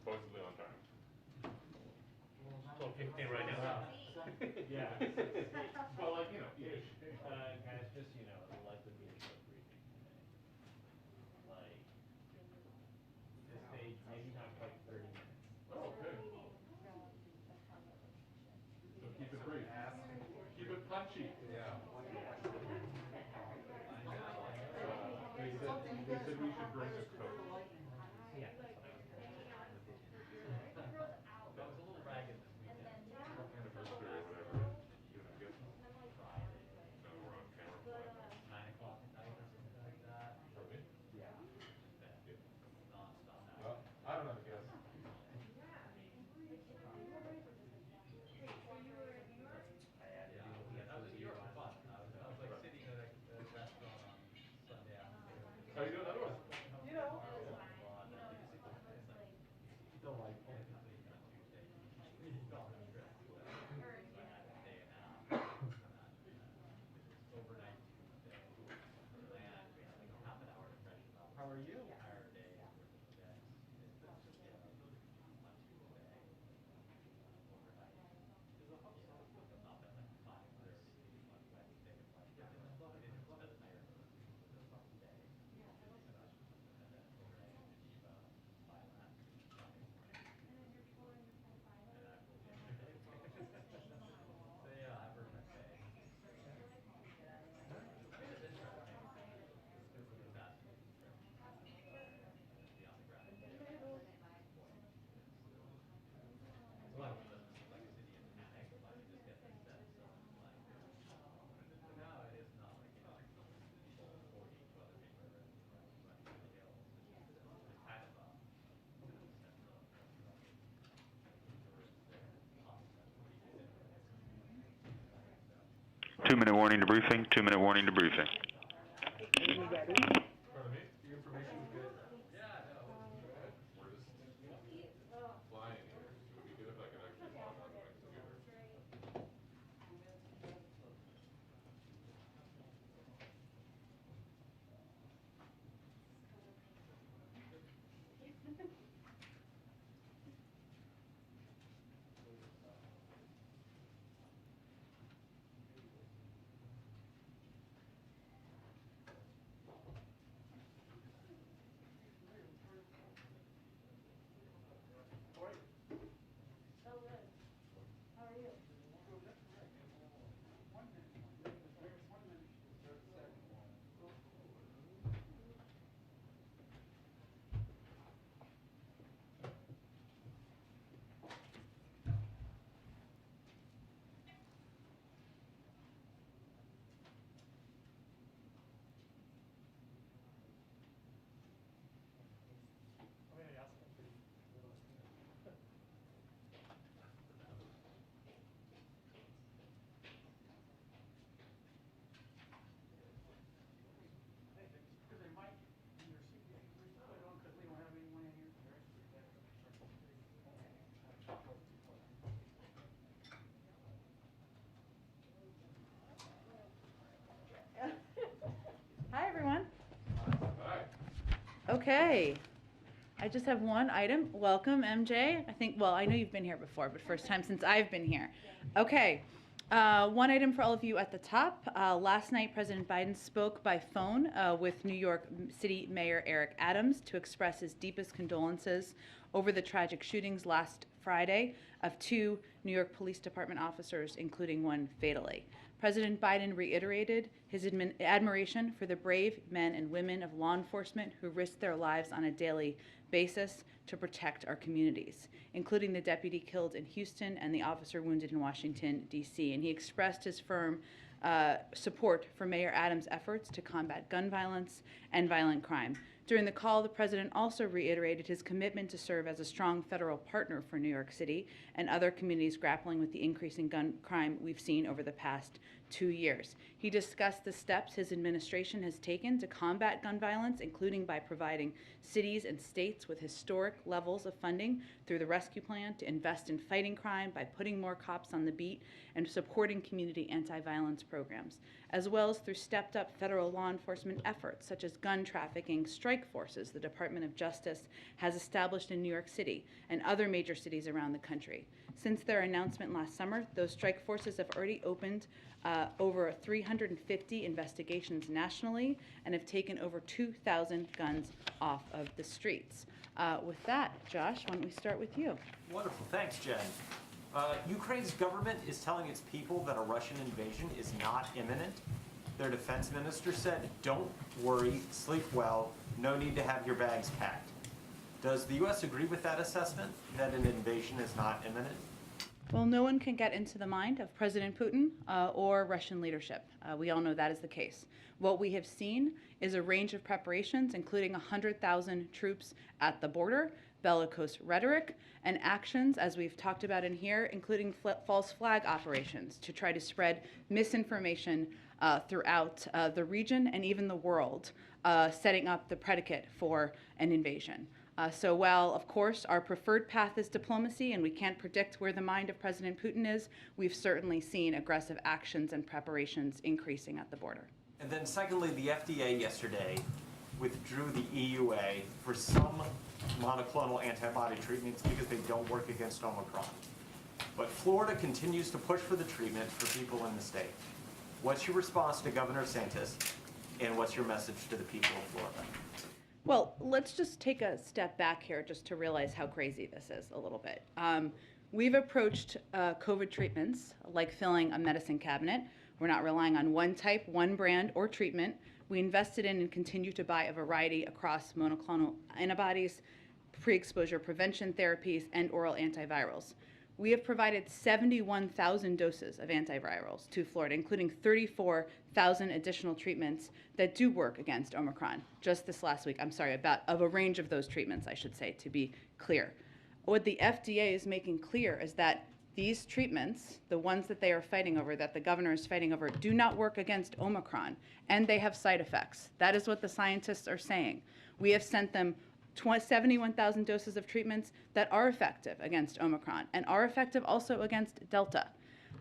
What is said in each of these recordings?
supposedly on time. So 15 right now. Yeah. Well, like, you know, ish. Guys, just so you know, it'll likely be a short briefing today. Like, this stage, maybe not quite 30 minutes. Oh, okay. So keep it brief. Keep it punchy. Yeah. They said we should bring a coat. Yeah, that's what I was going to say. That was a little ragged this weekend. Anniversary or whatever. You know, get Friday, no, we're on camera for that. 9 o'clock at night or something like that. For me? Yeah. Yeah. Non-stop. Well, I don't have a guess. Yeah, that was New York for fun. I was like sitting at a restaurant on Sunday afternoon. How you doing otherwise? You know. Delightful. Tuesday. Gone on trip. So I had a day and a half. Overnight Tuesday. And we had like a half an hour to freshen up. How are you? Entire day worth of events. On Tuesday. Overnight. Not that like 5:30 on Wednesday. Like, I didn't spend the night or day. And then overnight in Geneva, Thailand, Friday morning. And I flew yesterday. So yeah, I've earned my pay. I mean, it's interesting. It's a fascinating trip. Be on the ground. It's a lot of it doesn't seem like a city in panic, but you just get the sense of like, no, it is not like, you know, people 40 to other neighborhoods running through the hills. It's kind of a sense of tourists there. 2-minute warning to briefing. 2-minute warning to briefing. Pardon me? The information's good. Yeah, no. We're just flying here. It would be good if I could actually log on to my computer. Hi, everyone. Hi. Okay. I just have one item. Welcome, MJ. I know you've been here before, but first time since I've been here. Okay. One item for all of you at the top. Last night, President Biden spoke by phone with New York City Mayor Eric Adams to express his deepest condolences over the tragic shootings last Friday of 2 New York Police Department officers, including one fatally. President Biden reiterated his admiration for the brave men and women of law enforcement who risk their lives on a daily basis to protect our communities, including the deputy killed in Houston and the officer wounded in Washington, D.C. And he expressed his firm support for Mayor Adams' efforts to combat gun violence and violent crime. During the call, the president also reiterated his commitment to serve as a strong federal partner for New York City and other communities grappling with the increasing gun crime we've seen over the past 2 years. He discussed the steps his administration has taken to combat gun violence, including by providing cities and states with historic levels of funding through the rescue plan to invest in fighting crime by putting more cops on the beat and supporting community anti-violence programs, as well as through stepped up federal law enforcement efforts such as gun trafficking strike forces the Department of Justice has established in New York City and other major cities around the country. Since their announcement last summer, those strike forces have already opened over 350 investigations nationally and have taken over 2,000 guns off of the streets. With that, Josh, why don't we start with you? Wonderful, thanks, Jen. Ukraine's government is telling its people that a Russian invasion is not imminent. Their defense minister said, "Don't worry, sleep well, no need to have your bags packed." Does the U.S. agree with that assessment, that an invasion is not imminent? Well, no one can get into the mind of President Putin or Russian leadership. We all know that is the case. What we have seen is a range of preparations, including 100,000 troops at the border, bellicose rhetoric, and actions, as we've talked about in here, including false flag operations to try to spread misinformation throughout the region and even the world, setting up the predicate for an invasion. So while, of course, our preferred path is diplomacy and we can't predict where the mind of President Putin is, we've certainly seen aggressive actions and preparations increasing at the border. And then secondly, the FDA yesterday withdrew the EUA for some monoclonal antibody treatments because they don't work against Omicron. But Florida continues to push for the treatment for people in the state. What's your response to Governor DeSantis, and what's your message to the people of Florida? Well, let's just take a step back here just to realize how crazy this is a little bit. We've approached COVID treatments like filling a medicine cabinet. We're not relying on one type, one brand, or treatment. We invested in and continue to buy a variety across monoclonal antibodies, pre-exposure prevention therapies, and oral antivirals. We have provided 71,000 doses of antivirals to Florida, including 34,000 additional treatments that do work against Omicron. Just this last week, of a range of those treatments, I should say, to be clear. What the FDA is making clear is that these treatments, the ones that they are fighting over, that the governor is fighting over, do not work against Omicron, and they have side effects. That is what the scientists are saying. We have sent them 71,000 doses of treatments that are effective against Omicron and are effective also against Delta.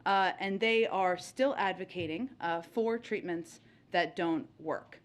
And they are still advocating for treatments that don't work.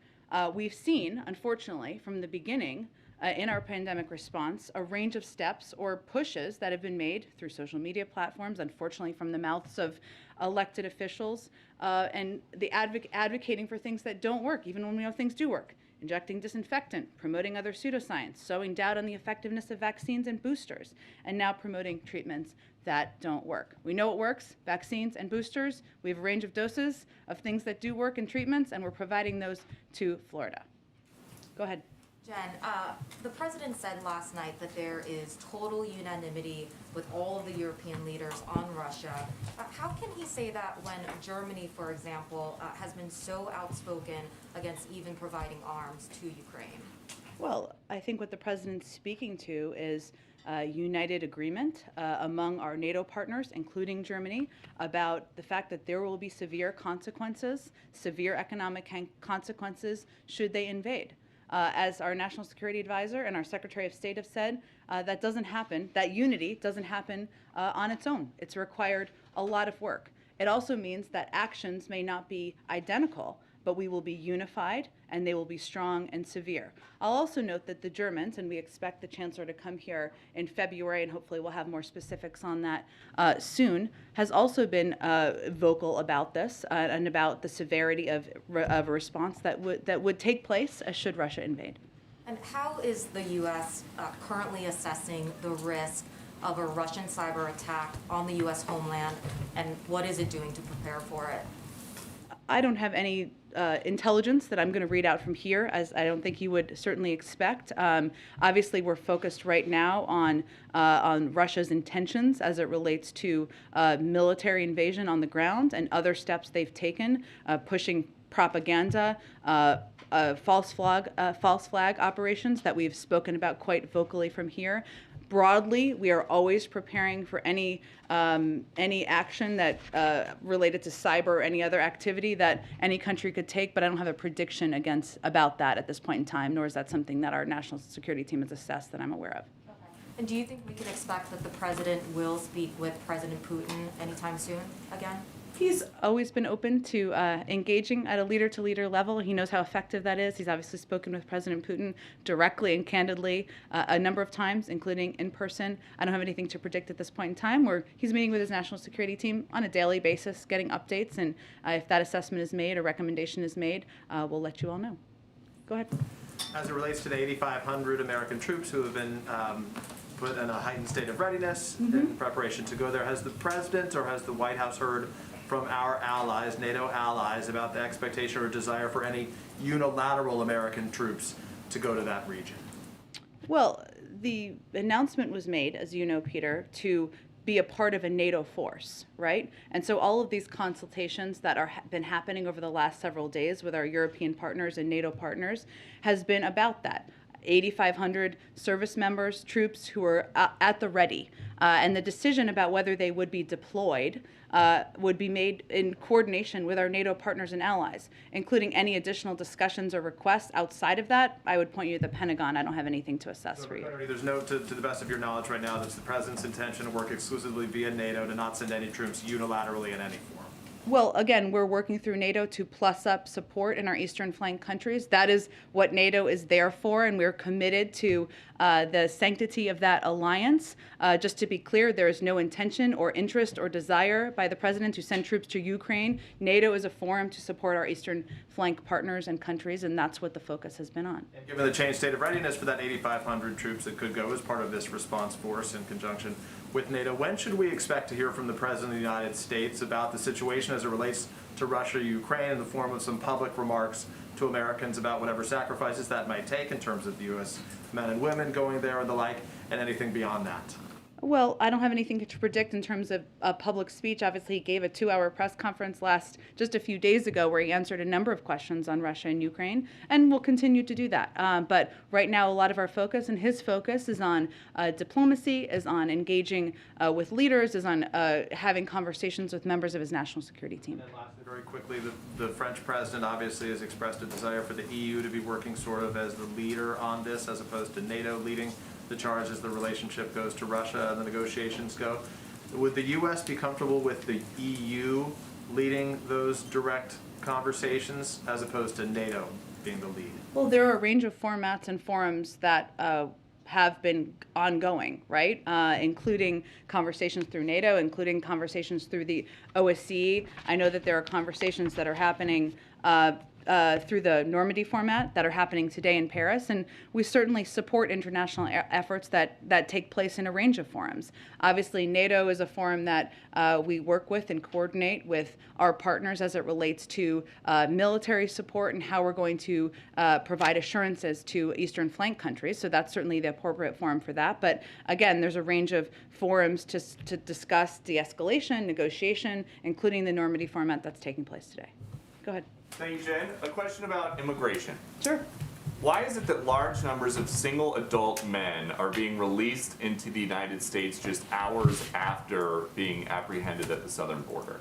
We've seen, unfortunately, from the beginning in our pandemic response, a range of steps or pushes that have been made through social media platforms, unfortunately from the mouths of elected officials, and the advocating for things that don't work, even when we know things do work. Injecting disinfectant, promoting other pseudoscience, sowing doubt on the effectiveness of vaccines and boosters, and now promoting treatments that don't work. We know it works, vaccines and boosters. We have a range of doses of things that do work in treatments, and we're providing those to Florida. Go ahead. Jen, the president said last night that there is total unanimity with all of the European leaders on Russia. How can he say that when Germany, for example, has been so outspoken against even providing arms to Ukraine? Well, I think what the president's speaking to is united agreement among our NATO partners, including Germany, about the fact that there will be severe consequences, severe economic consequences should they invade. As our National Security Advisor and our Secretary of State have said, that doesn't happen, that unity doesn't happen on its own. It's required a lot of work. It also means that actions may not be identical, but we will be unified and they will be strong and severe. I'll also note that the Germans, and we expect the Chancellor to come here in February, and hopefully we'll have more specifics on that soon, has also been vocal about this and about the severity of a response that would take place should Russia invade. And how is the U.S. Currently assessing the risk of a Russian cyber attack on the U.S. homeland, and what is it doing to prepare for it? I don't have any intelligence that I'm going to read out from here, as I don't think you would certainly expect. Obviously, we're focused right now on Russia's intentions as it relates to military invasion on the ground and other steps they've taken, pushing propaganda, false flag operations that we've spoken about quite vocally from here, Broadly, we are always preparing for any action that related to cyber or any other activity that any country could take, but I don't have a prediction about that at this point in time, nor is that something that our national security team has assessed that I'm aware of. And do you think we can expect that the president will speak with President Putin anytime soon again? He's always been open to engaging at a leader-to-leader level. He knows how effective that is. He's obviously spoken with President Putin directly and candidly a number of times, including in person. I don't have anything to predict at this point in time, where he's meeting with his national security team on a daily basis, getting updates, and if that assessment is made or recommendation is made, we'll let you all know. Go ahead. As it relates to the 8,500 American troops who have been put in a heightened state of readiness in preparation to go there, has the president or has the White House heard from our allies, NATO allies, about the expectation or desire for any unilateral American troops to go to that region? Well, the announcement was made, as you know, Peter, to be a part of a NATO force, right? And so all of these consultations that are been happening over the last several days with our European partners and NATO partners has been about that. 8,500 service members, troops who are at the ready. And the decision about whether they would be deployed would be made in coordination with our NATO partners and allies, including any additional discussions or requests outside of that. I would point you to the Pentagon. I don't have anything to assess for you. There's no, to the best of your knowledge right now, that's the president's intention to work exclusively via NATO, to not send any troops unilaterally in any form. Well, again, we're working through NATO to plus up support in our eastern flank countries. That is what NATO is there for, and we're committed to the sanctity of that alliance. Just to be clear, there is no intention or interest or desire by the president to send troops to Ukraine. NATO is a forum to support our eastern flank partners and countries, and that's what the focus has been on. And given the changed state of readiness for that 8,500 troops that could go as part of this response force in conjunction with NATO, when should we expect to hear from the President of the United States about the situation as it relates to Russia, Ukraine, in the form of some public remarks to Americans about whatever sacrifices that might take in terms of the U.S. men and women going there and the like, and anything beyond that? Well, I don't have anything to predict in terms of a public speech. Obviously, he gave a 2-hour press conference just a few days ago where he answered a number of questions on Russia and Ukraine, and will continue to do that. But right now, a lot of our focus, and his focus, is on diplomacy, is on engaging with leaders, is on having conversations with members of his national security team. And then lastly, very quickly, the French president obviously has expressed a desire for the EU to be working sort of as the leader on this, as opposed to NATO leading the charge as the relationship goes to Russia and the negotiations go. Would the U.S. be comfortable with the EU leading those direct conversations as opposed to NATO being the lead? Well, there are a range of formats and forums that have been ongoing, right? Including conversations through NATO, including conversations through the OSCE. I know that there are conversations that are happening through the Normandy format that are happening today in Paris, and we certainly support international efforts that take place in a range of forums. Obviously, NATO is a forum that we work with and coordinate with our partners as it relates to military support and how we're going to provide assurances to Eastern flank countries, so that's certainly the appropriate forum for that. But again, there's a range of forums to discuss de-escalation, negotiation, including the Normandy format that's taking place today. Go ahead. Thank you, Jen. A question about immigration. Sure. Why is it that large numbers of single adult men are being released into the United States just hours after being apprehended at the southern border?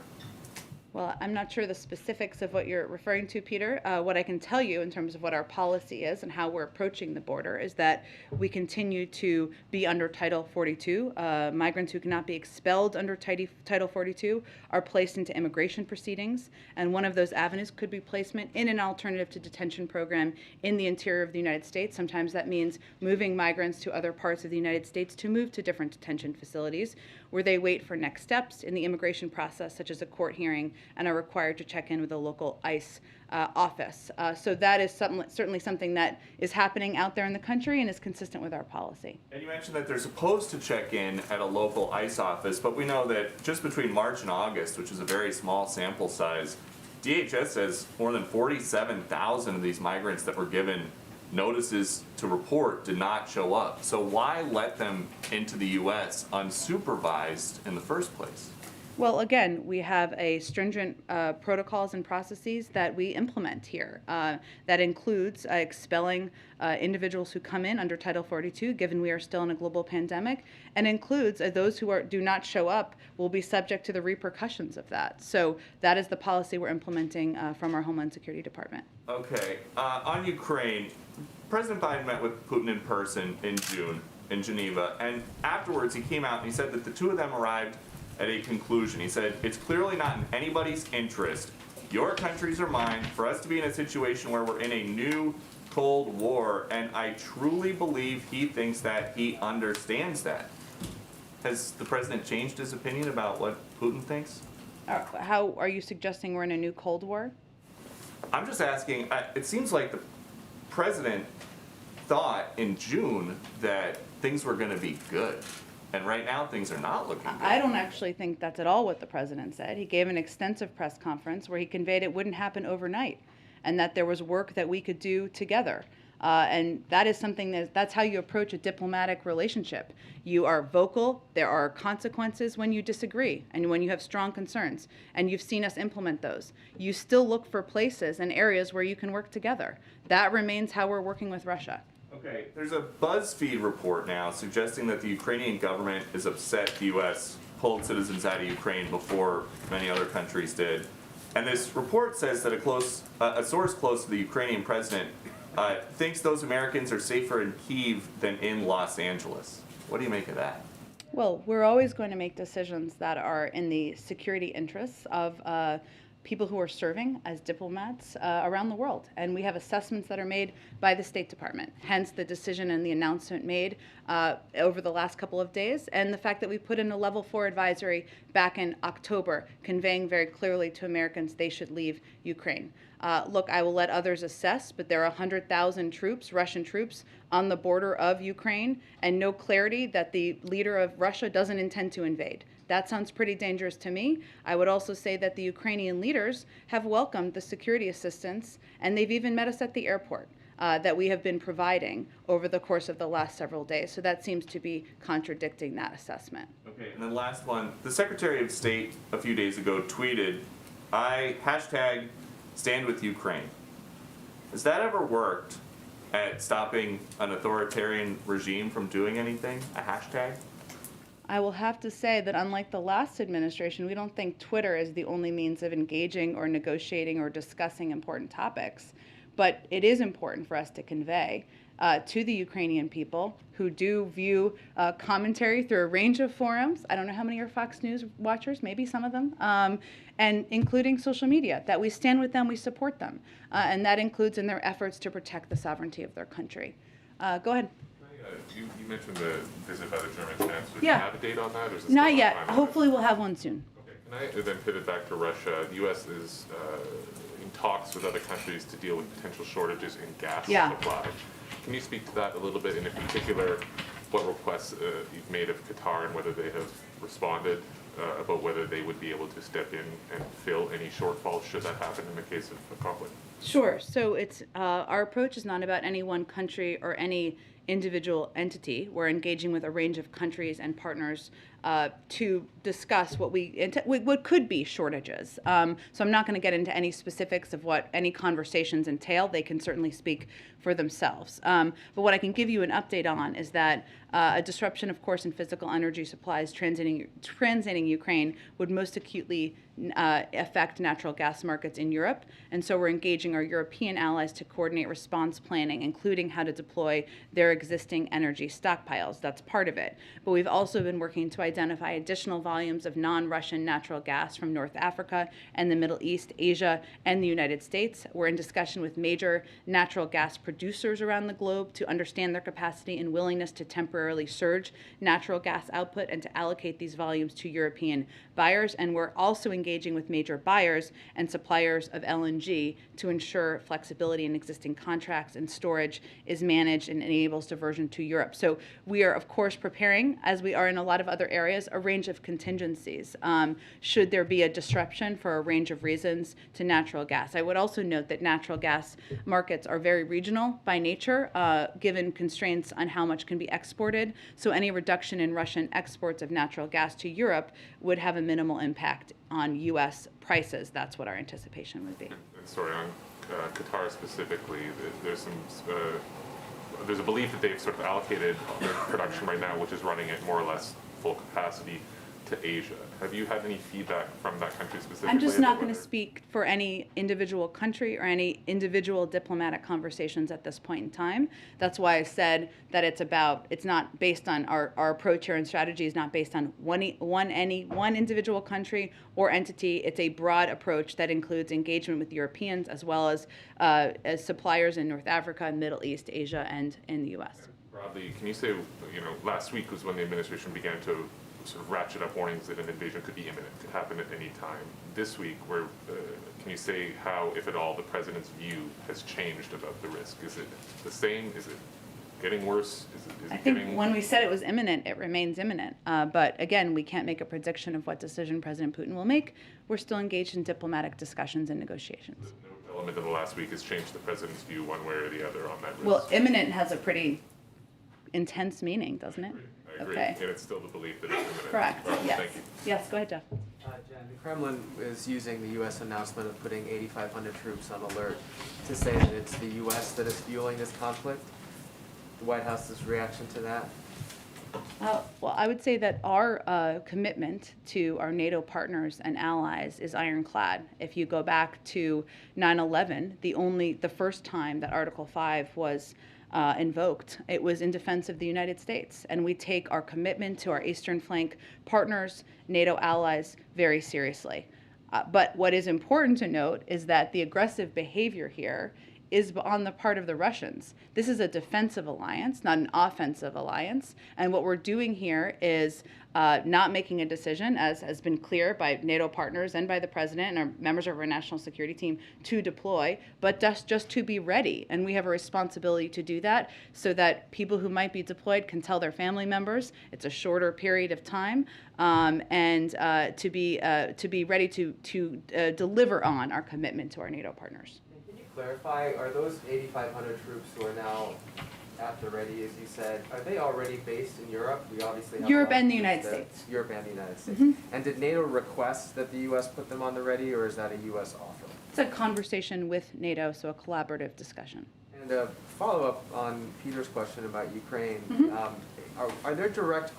Well, I'm not sure the specifics of what you're referring to, Peter. What I can tell you in terms of what our policy is and how we're approaching the border is that we continue to be under Title 42. Migrants who cannot be expelled under Title 42 are placed into immigration proceedings, and one of those avenues could be placement in an alternative to detention program in the interior of the United States. Sometimes that means moving migrants to other parts of the United States to move to different detention facilities where they wait for next steps in the immigration process, such as a court hearing, and are required to check in with a local ICE office. So that is certainly something that is happening out there in the country and is consistent with our policy. And you mentioned that they're supposed to check in at a local ICE office, but we know that just between March and August, which is a very small sample size, DHS says more than 47,000 of these migrants that were given notices to report did not show up. So why let them into the U.S. unsupervised in the first place? Well, again, we have a stringent protocols and processes that we implement here. That includes expelling individuals who come in under Title 42, given we are still in a global pandemic, and includes those who do not show up will be subject to the repercussions of that. So that is the policy we're implementing from our Homeland Security Department. Okay, on Ukraine, President Biden met with Putin in person in June in Geneva, and afterwards he came out and he said that the two of them arrived at a conclusion. He said, it's clearly not in anybody's interest, your countries or mine, for us to be in a situation where we're in a new Cold War, and I truly believe he thinks that, he understands that. Has the president changed his opinion about what Putin thinks? How are you suggesting we're in a new Cold War? I'm just asking, it seems like the president thought in June that things were gonna be good. And right now, things are not looking good. I don't actually think that's at all what the president said. He gave an extensive press conference where he conveyed it wouldn't happen overnight and that there was work that we could do together. And that is something that's how you approach a diplomatic relationship. You are vocal, there are consequences when you disagree and when you have strong concerns, and you've seen us implement those. You still look for places and areas where you can work together. That remains how we're working with Russia. Okay, there's a BuzzFeed report now suggesting that the Ukrainian government is upset the U.S. pulled citizens out of Ukraine before many other countries did. And this report says that a source close to the Ukrainian president thinks those Americans are safer in Kyiv than in Los Angeles. What do you make of that? Well, we're always going to make decisions that are in the security interests of people who are serving as diplomats around the world. And we have assessments that are made by the State Department, hence the decision and the announcement made over the last couple of days, and the fact that we put in a level 4 advisory back in October, conveying very clearly to Americans they should leave Ukraine. Look, I will let others assess, but there are 100,000 troops, Russian troops, on the border of Ukraine, and no clarity that the leader of Russia doesn't intend to invade. That sounds pretty dangerous to me. I would also say that the Ukrainian leaders have welcomed the security assistance, and they've even met us at the airport that we have been providing over the course of the last several days. So that seems to be contradicting that assessment. Okay, and then last one. The Secretary of State a few days ago tweeted, hashtag stand with Ukraine. Has that ever worked at stopping an authoritarian regime from doing anything? A hashtag? I will have to say that unlike the last administration, we don't think Twitter is the only means of engaging or negotiating or discussing important topics. But it is important for us to convey to the Ukrainian people who do view commentary through a range of forums. I don't know how many are Fox News watchers, maybe some of them, and including social media, that we stand with them, we support them. And that includes in their efforts to protect the sovereignty of their country. Go ahead. You mentioned the visit by the German chancellor. Do Yeah. you have a date on that? Or is this Not still yet. on time? Hopefully we'll have one soon. Okay. Can I then pivot back to Russia? The U.S. is in talks with other countries to deal with potential shortages in gas supply. Can you speak to that a little bit, and in particular, what requests you've made of Qatar and whether they have responded about whether they would be able to step in and fill any shortfalls should that happen in the case of a conflict? Sure. So it's our approach is not about any one country or any individual entity. We're engaging with a range of countries and partners to discuss what could be shortages. So I'm not going to get into any specifics of what any conversations entail. They can certainly speak for themselves. But what I can give you an update on is that a disruption, of course, in physical energy supplies transiting Ukraine would most acutely affect natural gas markets in Europe. And so we're engaging our European allies to coordinate response planning, including how to deploy their existing energy stockpiles. That's part of it. But we've also been working to identify additional volumes of non-Russian natural gas from North Africa and the Middle East, Asia, and the United States. We're in discussion with major natural gas producers around the globe to understand their capacity and willingness to temporarily surge natural gas output and to allocate these volumes to European buyers. And we're also engaging with major buyers and suppliers of LNG to ensure flexibility in existing contracts and storage is managed and enables diversion to Europe. So we are, of course, preparing, as we are in a lot of other areas, areas, a range of contingencies. Should there be a disruption for a range of reasons to natural gas? I would also note that natural gas markets are very regional by nature, given constraints on how much can be exported. So any reduction in Russian exports of natural gas to Europe would have a minimal impact on U.S. prices. That's what our anticipation would be. And sorry, on Qatar specifically, there's a belief that they've sort of allocated their production right now, which is running at more or less full capacity, to Asia. Have you had any feedback from that country specifically? I'm just not going to speak for any individual country or any individual diplomatic conversations at this point in time. That's why I said that it's not based on our approach here, and strategy is not based on one individual country or entity. It's a broad approach that includes engagement with Europeans as well as suppliers in North Africa, Middle East, Asia, and in the U.S. Broadly, can you say, last week was when the administration began to sort of ratchet up warnings that an invasion could be imminent, could happen at any time. This week, can you say how, if at all, the president's view has changed about the risk? Is it the same? Is it getting worse? I think when we said it was imminent, it remains imminent. But again, we can't make a prediction of what decision President Putin will make. We're still engaged in diplomatic discussions and negotiations. No element of the last week has changed the president's view one way or the other on that risk. Well, imminent has a pretty intense meaning, doesn't it? I agree. Okay. And it's still the belief that it's imminent. Correct. Right, Yes. Thank you. Yes. Go ahead, Jeff. Jen, the Kremlin is using the U.S. announcement of putting 8,500 troops on alert to say that it's the U.S. that is fueling this conflict. The White House's reaction to that? Well, I would say that our commitment to our NATO partners and allies is ironclad. If you go back to 9/11, the first time that Article 5 was invoked, it was in defense of the United States. And we take our commitment to our Eastern Flank partners, NATO allies, very seriously. But what is important to note is that the aggressive behavior here is on the part of the Russians. This is a defensive alliance, not an offensive alliance. And what we're doing here is not making a decision, as has been clear by NATO partners and by the president and our members of our national security team, to deploy, but just to be ready. And we have a responsibility to do that so that people who might be deployed can tell their family members. It's a shorter period of time, and to be ready to deliver on our commitment to our NATO partners. Clarify, are those 8,500 troops who are now at the ready, as you said, are they already based in Europe? We obviously have Europe and the United States. Europe and the United States. Mm-hmm. And did NATO request that the U.S. put them on the ready, or is that a U.S. offer? It's a conversation with NATO, so a collaborative discussion. And a follow-up on Peter's question about Ukraine. Mm-hmm. Are there direct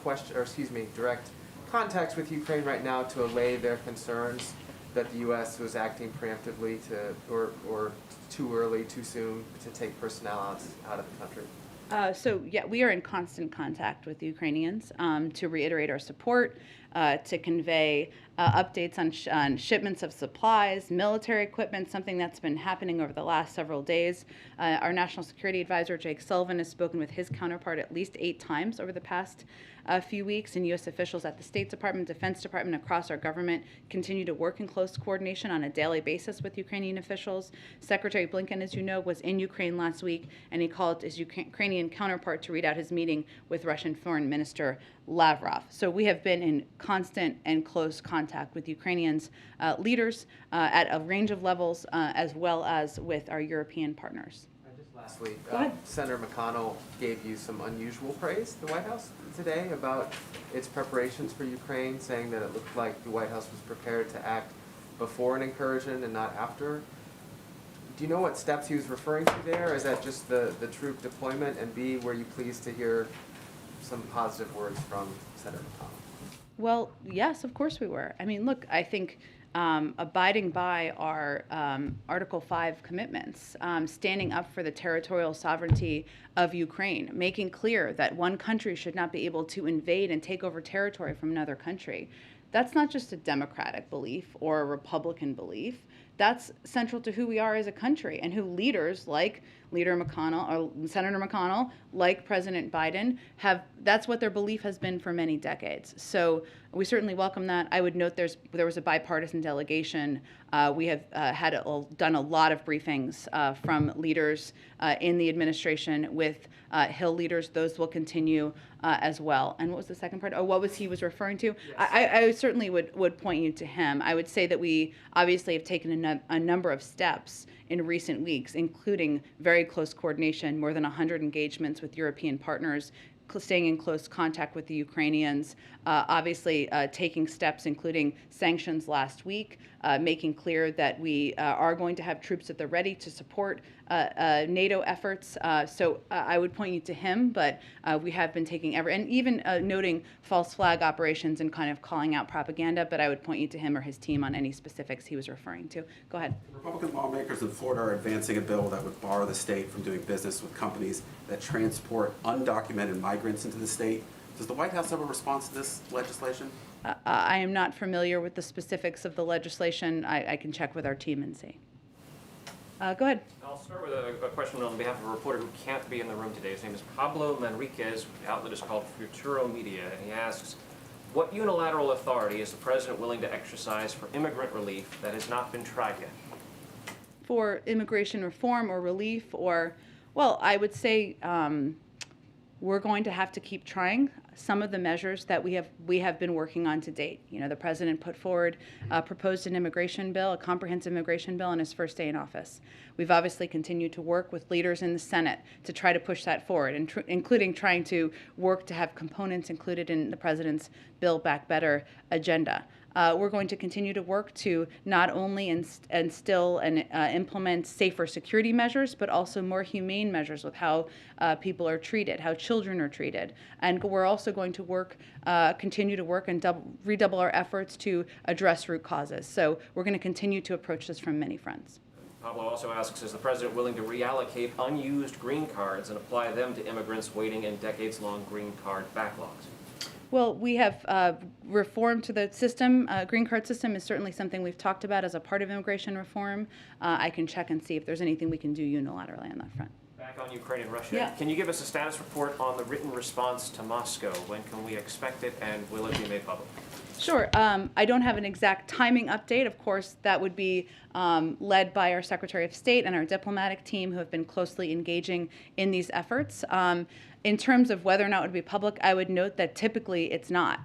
contacts with Ukraine right now to allay their concerns that the U.S. was acting preemptively or too early, too soon to take personnel out of the country? We are in constant contact with the Ukrainians to reiterate our support, to convey updates on shipments of supplies, military equipment, something that's been happening over the last several days. Our National Security Advisor, Jake Sullivan, has spoken with his counterpart at least 8 times over the past few weeks, and U.S. officials at the State Department, Defense Department, across our government continue to work in close coordination on a daily basis with Ukrainian officials. Secretary Blinken, as you know, was in Ukraine last week, and he called his Ukrainian counterpart to read out his meeting with Russian Foreign Minister Lavrov. So we have been in constant and close contact with Ukrainians leaders at a range of levels, as well as with our European partners. Just lastly, Senator McConnell gave you some unusual praise, the White House, today about its preparations for Ukraine, saying that it looked like the White House was prepared to act before an incursion and not after. Do you know what steps he was referring to there? Is that just the troop deployment? And B, were you pleased to hear some positive words from Senator McConnell? Well, yes, of course we were. I mean, look, I think abiding by our Article 5 commitments, standing up for the territorial sovereignty of Ukraine, making clear that one country should not be able to invade and take over territory from another country. That's not just a Democratic belief or a Republican belief. That's central to who we are as a country and who leaders like Leader McConnell or Senator McConnell, like President Biden, that's what their belief has been for many decades. So we certainly welcome that. I would note there was a bipartisan delegation. We have done a lot of briefings from leaders in the administration with Hill leaders. Those will continue as well. And what was the second part? Oh, what was he was referring to? Yes. I certainly would point you to him. I would say that we obviously have taken a number of steps in recent weeks, including very close coordination, more than 100 engagements with European partners, staying in close contact with the Ukrainians, obviously taking steps, including sanctions last week, making clear that we are going to have troops at the ready to support NATO efforts. So I would point you to him, but we have been taking and even noting false flag operations and kind of calling out propaganda, but I would point you to him or his team on any specifics he was referring to. Go ahead. Republican lawmakers in Florida are advancing a bill that would bar the state from doing business with companies that transport undocumented migrants into the state. Does the White House have a response to this legislation? I am not familiar with the specifics of the legislation. I can check with our team and see. Go ahead. I'll start with a question on behalf of a reporter who can't be in the room today. His name is Pablo Manriquez. The outlet is called Futuro Media, and he asks, what unilateral authority is the president willing to exercise for immigrant relief that has not been tried yet? For immigration reform or relief or, well, I would say we're going to have to keep trying some of the measures that we have been working on to date. You know, the president put forward, proposed an immigration bill, a comprehensive immigration bill on his first day in office. We've obviously continued to work with leaders in the Senate to try to push that forward, including trying to work to have components included in the president's Build Back Better agenda. We're going to continue to work to not only instill and implement safer security measures, but also more humane measures with how people are treated, how children are treated. And we're also going to continue to work and redouble our efforts to address root causes. So we're going to continue to approach this from many fronts. Pablo also asks, is the president willing to reallocate unused green cards and apply them to immigrants waiting in decades-long green card backlogs? Well, we have reform to the system. Green card system is certainly something we've talked about as a part of immigration reform. I can check and see if there's anything we can do unilaterally on that front. Back on Ukraine and Russia. Yeah. Can you give us a status report on the written response to Moscow? When can we expect it, and will it be made public? Sure. I don't have an exact timing update. Of course, that would be led by our Secretary of State and our diplomatic team who have been closely engaging in these efforts. In terms of whether or not it would be public, I would note that typically it's not.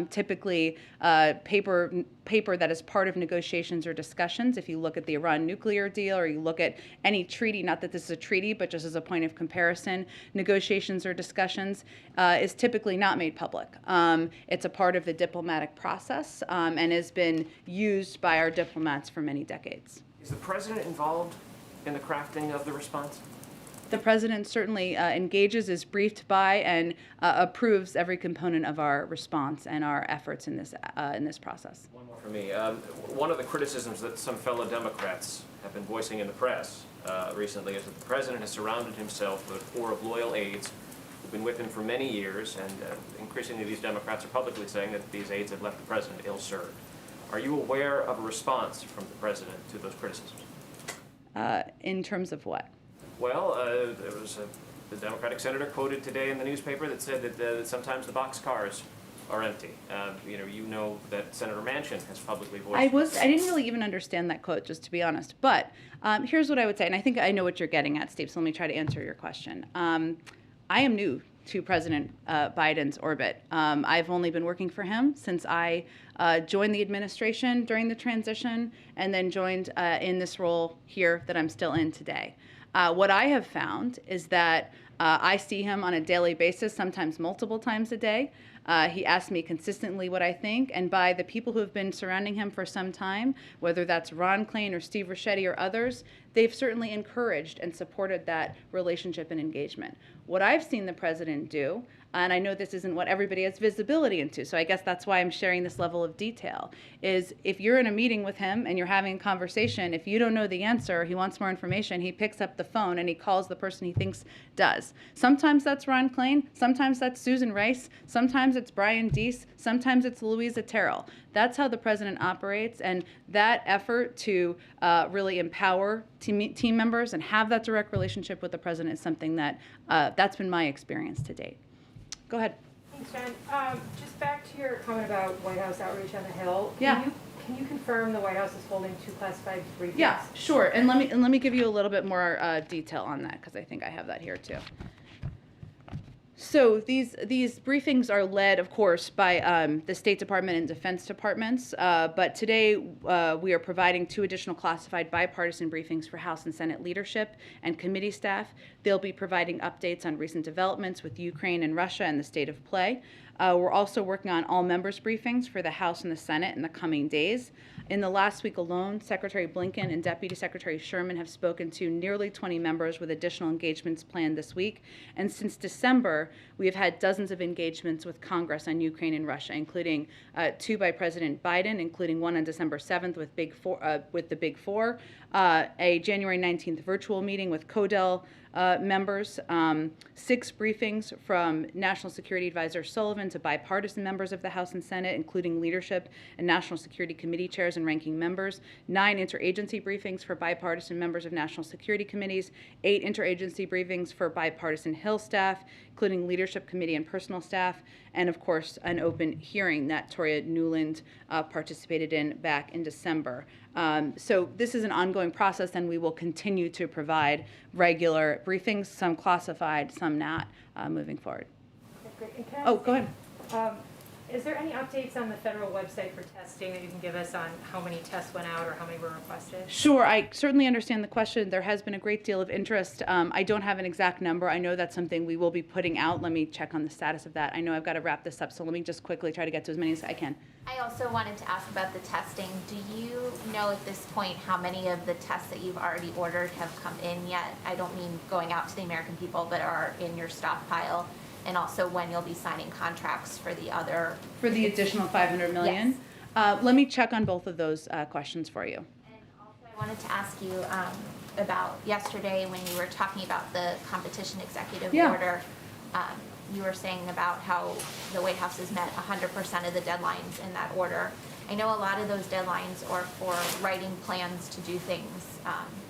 Typically, paper that is part of negotiations or discussions, if you look at the Iran nuclear deal or you look at any treaty, not that this is a treaty, but just as a point of comparison, negotiations or discussions is typically not made public. It's a part of the diplomatic process and has been used by our diplomats for many decades. Is the president involved in the crafting of the response? The president certainly engages, is briefed by, and approves every component of our response and our efforts in this process. One more for me. One of the criticisms that some fellow Democrats have been voicing in the press recently is that the president has surrounded himself with a corps of loyal aides who've been with him for many years, and increasingly these Democrats are publicly saying that these aides have left the president ill-served. Are you aware of a response from the president to those criticisms? In terms of what? Well, there was the Democratic senator quoted today in the newspaper that said that sometimes the boxcars are empty. You know that Senator Manchin has publicly voiced. I didn't really even understand that quote, just to be honest. But here's what I would say, and I think I know what you're getting at, Steve. So let me try to answer your question. I am new to President Biden's orbit. I've only been working for him since I joined the administration during the transition, and then joined in this role here that I'm still in today. What I have found is that I see him on a daily basis, sometimes multiple times a day. He asks me consistently what I think, and by the people who have been surrounding him for some time, whether that's Ron Klain or Steve Ricchetti or others, they've certainly encouraged and supported that relationship and engagement. What I've seen the president do and I know this isn't what everybody has visibility into, so I guess that's why I'm sharing this level of detail, is if you're in a meeting with him and you're having a conversation, if you don't know the answer, he wants more information, he picks up the phone and he calls the person he thinks does. Sometimes that's Ron Klain, sometimes that's Susan Rice, sometimes it's Brian Deese, sometimes it's Louisa Terrell. That's how the president operates, and that effort to really empower team members and have that direct relationship with the president is something that that's been my experience to date. Go ahead. Thanks, Jen. Just back to your comment about White House outreach on the Hill. Yeah. Can you confirm the White House is holding 2 classified briefings? Yeah, sure. And let me give you a little bit more detail on that, because I think I have that here too. So these briefings are led, of course, by the State Department and Defense Departments, but today we are providing 2 additional classified bipartisan briefings for House and Senate leadership and committee staff. They'll be providing updates on recent developments with Ukraine and Russia and the state of play. We're also working on all members briefings for the House and the Senate in the coming days. In the last week alone, Secretary Blinken and Deputy Secretary Sherman have spoken to nearly 20 members with additional engagements planned this week. And since December, we have had dozens of engagements with Congress on Ukraine and Russia, including 2 by President Biden, including one on December 7th with the Big Four, a January 19th virtual meeting with CODEL members, 6 briefings from National Security Advisor Sullivan to bipartisan members of the House and Senate, including leadership and National Security Committee chairs and ranking members, 9 interagency briefings for bipartisan members of National Security Committees, 8 interagency briefings for bipartisan Hill staff, including leadership committee and personal staff, and of course an open hearing that Toria Newland participated in back in December. So this is an ongoing process, and we will continue to provide regular briefings, some classified, some not, moving forward. Okay, great. And can I Oh, go ahead. Is there any updates on the federal website for testing that you can give us on how many tests went out or how many were requested? Sure, I certainly understand the question. There has been a great deal of interest. I don't have an exact number. I know that's something we will be putting out. Let me check on the status of that. I know I've got to wrap this up, so let me just quickly try to get to as many as I can. I also wanted to ask about the testing. Do you know at this point how many of the tests that you've already ordered have come in yet? I don't mean going out to the American people, but are in your stockpile. And also when you'll be signing contracts for the other... For the additional $500 million? Yes. Let me check on both of those questions for you. And also I wanted to ask you about yesterday when you were talking about the competition executive order. You were saying about how the White House has met 100% of the deadlines in that order. I know a lot of those deadlines are for writing plans to do things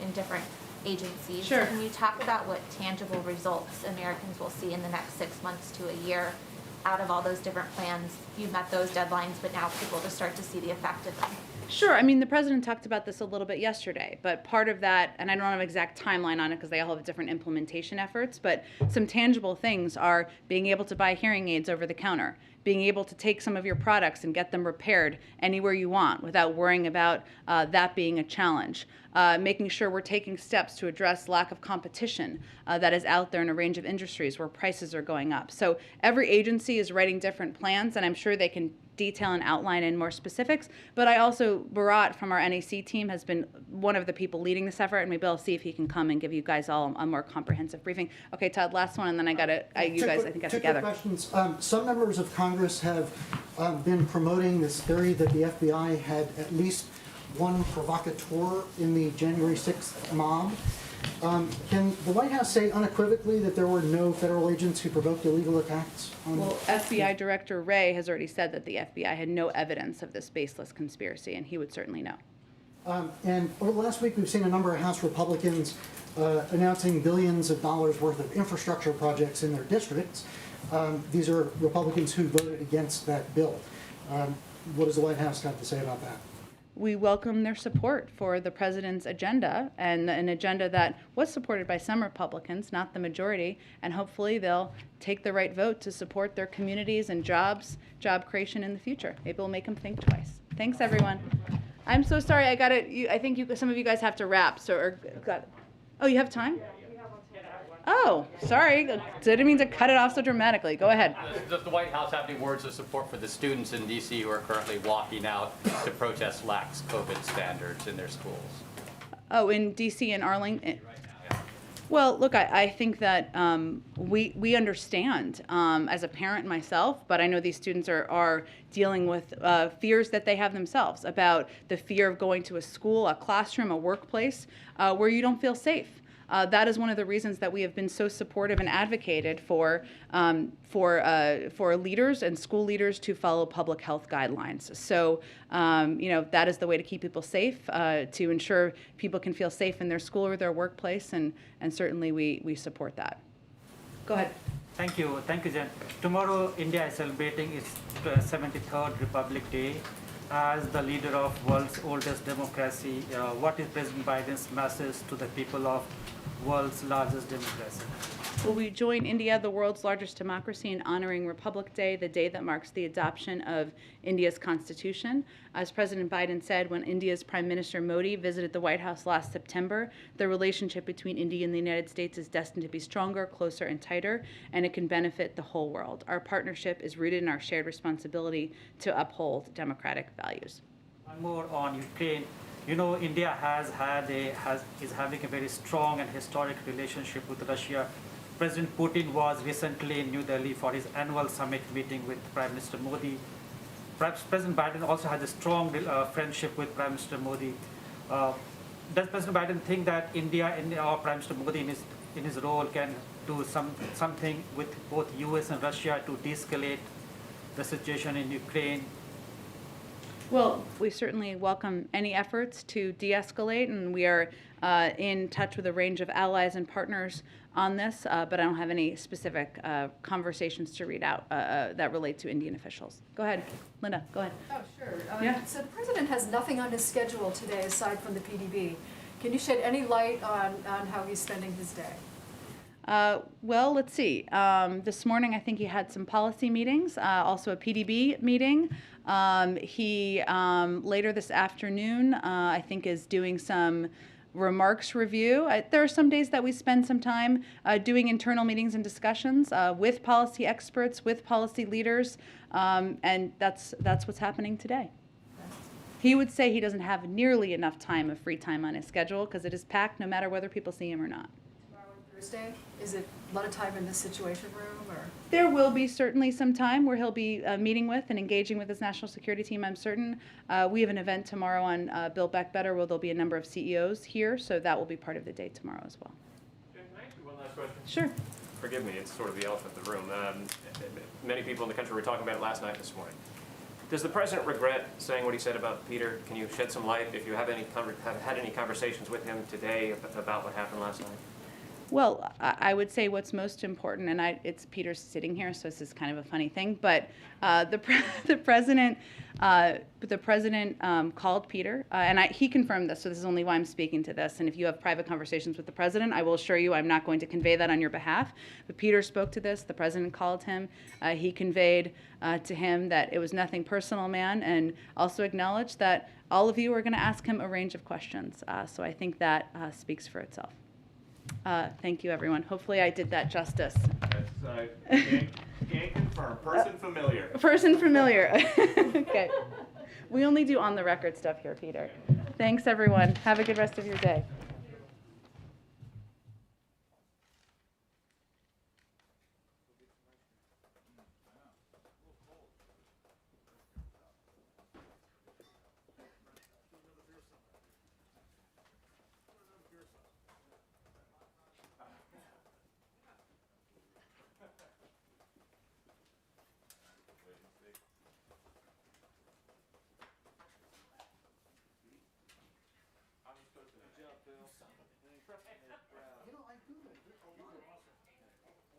in different agencies. Sure. Can you talk about what tangible results Americans will see in the next 6 months to a year out of all those different plans? You've met those deadlines, but now people will start to see the effect of them. Sure. I mean, the president talked about this a little bit yesterday, but part of that, and I don't have an exact timeline on it because they all have different implementation efforts, but some tangible things are being able to buy hearing aids over the counter, being able to take some of your products and get them repaired anywhere you want without worrying about that being a challenge. Making sure we're taking steps to address lack of competition that is out there in a range of industries where prices are going up. So every agency is writing different plans, and I'm sure they can detail and outline in more specifics. But I also, Bharat from our NAC team has been one of the people leading this effort, and maybe I'll see if he can come and give you guys all a more comprehensive briefing. Okay, Todd, last one, and then you guys I think got together. Two quick questions. Some members of Congress have been promoting this theory that the FBI had at least one provocateur in the January 6th mob. Can the White House say unequivocally that there were no federal agents who provoked illegal attacks? Well, FBI Director Wray has already said that the FBI had no evidence of this baseless conspiracy, and he would certainly know. And over the last week, we've seen a number of House Republicans announcing billions of dollars worth of infrastructure projects in their districts. These are Republicans who voted against that bill. What does the White House have to say about that? We welcome their support for the president's agenda, and an agenda that was supported by some Republicans, not the majority, and hopefully they'll take the right vote to support their communities and jobs, job creation in the future. Maybe we'll make them think twice. Thanks, everyone. I'm so sorry. I think some of you guys have to wrap. Oh, you have time? Oh, sorry. Didn't mean to cut it off so dramatically. Go ahead. Does the White House have any words of support for the students in D.C. who are currently walking out to protest lax COVID standards in their schools? Oh, in D.C. and Arlington? Well, look, I think that we understand as a parent myself, but I know these students are dealing with fears that they have themselves about the fear of going to a school, a classroom, a workplace where you don't feel safe. That is one of the reasons that we have been so supportive and advocated for leaders and school leaders to follow public health guidelines. So, that is the way to keep people safe, to ensure people can feel safe in their school or their workplace, and certainly we support that. Go ahead. Thank you, Jen. Tomorrow, India is celebrating its 73rd Republic Day. As the leader of world's oldest democracy, what is President Biden's message to the people of world's largest democracy? Will we join India, the world's largest democracy, in honoring Republic Day, the day that marks the adoption of India's constitution? As President Biden said when India's Prime Minister Modi visited the White House last September, the relationship between India and the United States is destined to be stronger, closer, and tighter, and it can benefit the whole world. Our partnership is rooted in our shared responsibility to uphold democratic values. One more on Ukraine. India is having a very strong and historic relationship with Russia. President Putin was recently in New Delhi for his annual summit meeting with Prime Minister Modi. Perhaps President Biden also has a strong friendship with Prime Minister Modi. Does President Biden think that India or Prime Minister Modi in his role can do something with both US and Russia to de-escalate the situation in Ukraine? Well, we certainly welcome any efforts to de-escalate, and we are in touch with a range of allies and partners on this, but I don't have any specific conversations to read out that relate to Indian officials. Go ahead, Linda, go ahead. Oh, sure. Yeah. So the president has nothing on his schedule today aside from the PDB. Can you shed any light on how he's spending his day? Well, let's see. This morning, I think he had some policy meetings, also a PDB meeting. He, later this afternoon, I think is doing some remarks review. There are some days that we spend some time doing internal meetings and discussions with policy experts, with policy leaders, and that's what's happening today. He would say he doesn't have nearly enough time of free time on his schedule because it is packed no matter whether people see him or not. Tomorrow and Thursday? Is it a lot of time in the Situation Room, or? There will be certainly some time where he'll be meeting with and engaging with his national security team, I'm certain. We have an event tomorrow on Build Back Better where there'll be a number of CEOs here, so that will be part of the day tomorrow as well. Can I ask you one last question? Sure. Forgive me, it's sort of the elephant in the room. Many people in the country were talking about it last night, this morning. Does the president regret saying what he said about Peter? Can you shed some light if you have had any conversations with him today about what happened last night? Well, I would say what's most important, and it's Peter's sitting here, so this is kind of a funny thing, but the president called Peter, and he confirmed this, so this is only why I'm speaking to this. And if you have private conversations with the president, I will assure you I'm not going to convey that on your behalf. But Peter spoke to this. The president called him. He conveyed to him that it was nothing personal, man, and also acknowledged that all of you are going to ask him a range of questions. So I think that speaks for itself. Thank you, everyone. Hopefully I did that justice. Can confirm. Person familiar. Person familiar. Okay. We only do on-the-record stuff here, Peter. Thanks, everyone. Have a good rest of your day. You know, I do that. A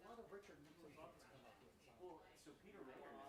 lot of Richard Nixon. So Peter Rader